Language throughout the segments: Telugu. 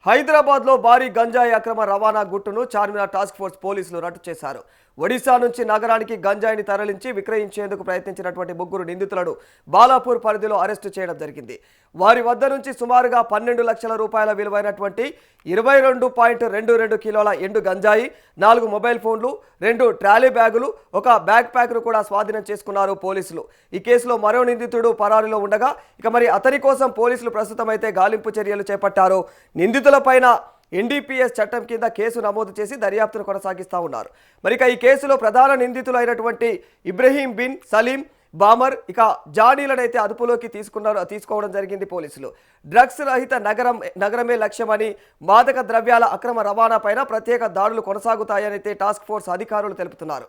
హైదరాబాద్లో భారీ గంజాయి అక్రమ రవాణా గుట్టును చార్మినార్ టాస్క్ ఫోర్స్ పోలీసులు రట్టు చేశారు. ఒడిశా నుంచి నగరానికి గంజాయిని తరలించి విక్రయించేందుకు ప్రయత్నించినటువంటి ముగ్గురు నిందితులను బాలాపూర్ పరిధిలో అరెస్టు చేయడం జరిగింది. వారి వద్ద నుంచి సుమారుగా 12 లక్షల రూపాయల విలువైనటువంటి 22.22 కిలోల ఎండు గంజాయి, 4 మొబైల్ ఫోన్లు, 2 ట్రాలీ బ్యాగులు, ఒక బ్యాక్ ప్యాక్ను కూడా స్వాధీనం చేసుకున్నారు పోలీసులు. ఈ కేసులో మరో నిందితుడు పరారీలో ఉండగా మరి అతని కోసం పోలీసులు ప్రస్తుతం అయితే గాలింపు చర్యలు చేపట్టారు. నిందితులపైన ఎన్డీపీఎస్ చట్టం కింద కేసు నమోదు చేసి దర్యాప్తును కొనసాగిస్తూ ఉన్నారు. మరి ఈ కేసులో ప్రధాన నిందితులైనటువంటి ఇబ్రహీం బిన్ సలీం, బామర్, జానీలనైతే అదుపులోకి తీసుకోవడం జరిగింది పోలీసులు. డ్రగ్స్ రహిత నగరమే లక్ష్యమని, మాదక ద్రవ్యాల అక్రమ రవాణా పైన ప్రత్యేక దాడులు కొనసాగుతాయని అయితే టాస్క్ ఫోర్స్ అధికారులు తెలుపుతున్నారు.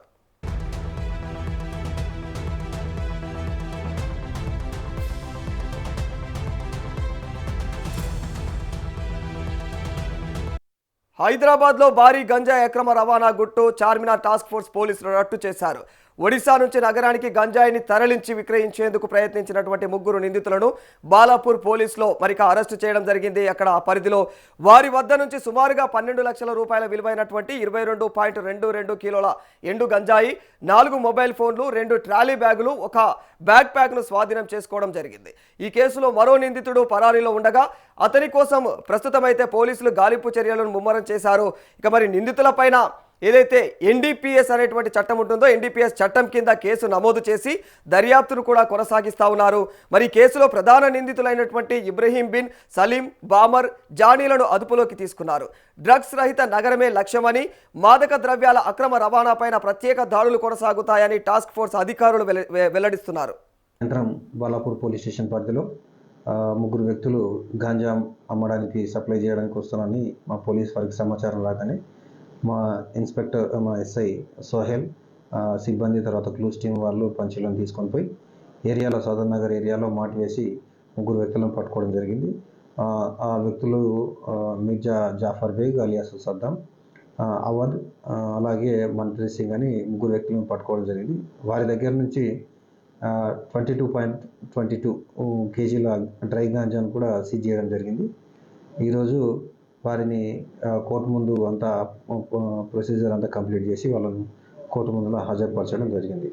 హైదరాబాద్లో భారీ గంజాయి అక్రమ రవాణా గుట్టు చార్మినార్ టాస్క్ ఫోర్స్ పోలీసులు రట్టు చేశారు. ఒడిశా నుంచి నగరానికి గంజాయిని తరలించి విక్రయించేందుకు ప్రయత్నించినటువంటి ముగ్గురు నిందితులను బాలాపూర్ పోలీసులో అరెస్టు చేయడం జరిగింది. అక్కడ ఆ పరిధిలో వారి వద్ద నుంచి సుమారుగా 12 లక్షల రూపాయల విలువైనటువంటి 22.22 కిలోల ఎండు గంజాయి, 4 మొబైల్ ఫోన్లు, 2 ట్రాలీ బ్యాగులు, ఒక బ్యాక్ ప్యాక్ను స్వాధీనం చేసుకోవడం జరిగింది. ఈ కేసులో మరో నిందితుడు పరారీలో ఉండగా అతని కోసం ప్రస్తుతం అయితే పోలీసులు గాలింపు చర్యలను ముమ్మరం చేశారు. మరి నిందితులపైన ఏదైతే ఎన్డీపీఎస్ అనేటువంటి చట్టం ఉంటుందో ఎన్డీపీఎస్ చట్టం కింద కేసు నమోదు చేసి దర్యాప్తును కూడా కొనసాగిస్తూ ఉన్నారు. మరి కేసులో ప్రధాన నిందితులైనటువంటి ఇబ్రహీం బిన్ సలీం, బామర్, జానీలను అదుపులోకి తీసుకున్నారు. డ్రగ్స్ రహిత నగరమే లక్ష్యమని, మాదక ద్రవ్యాల అక్రమ రవాణాపైన ప్రత్యేక దాడులు కొనసాగుతాయని టాస్క్ ఫోర్స్ అధికారులు వెల్లడిస్తున్నారు. బాలాపూర్ పోలీస్ స్టేషన్ పరిధిలో ముగ్గురు వ్యక్తులు గాంజా అమ్మడానికి సప్లై చేయడానికి వస్తున్నారని మా పోలీస్ వారికి సమాచారం రాగానే మా ఇన్స్పెక్టర్, మా ఎస్ఐ సోహెల్ సిబ్బంది, తర్వాత క్లూస్ టీం వాళ్ళు పంచులను తీసుకొని పోయి ఏరియాలో, సదర్ నగర్ ఏరియాలో మాటు వేసి ముగ్గురు వ్యక్తులను పట్టుకోవడం జరిగింది. ఆ వ్యక్తులు మిర్జా జాఫర్ బేగ్ అలియాస్ సద్దాం, అవద్, అలాగే మంత్రి సింగ్ అని ముగ్గురు వ్యక్తులను పట్టుకోవడం జరిగింది. వారి దగ్గర నుంచి 22.22 కేజీల డ్రై గాంజాను కూడా సీజ్ చేయడం జరిగింది. ఈరోజు వారిని కోర్టు ముందు అంతా ప్రొసీజర్ అంతా కంప్లీట్ చేసి వాళ్ళను కోర్టు ముందులో హాజరుపరచడం జరిగింది.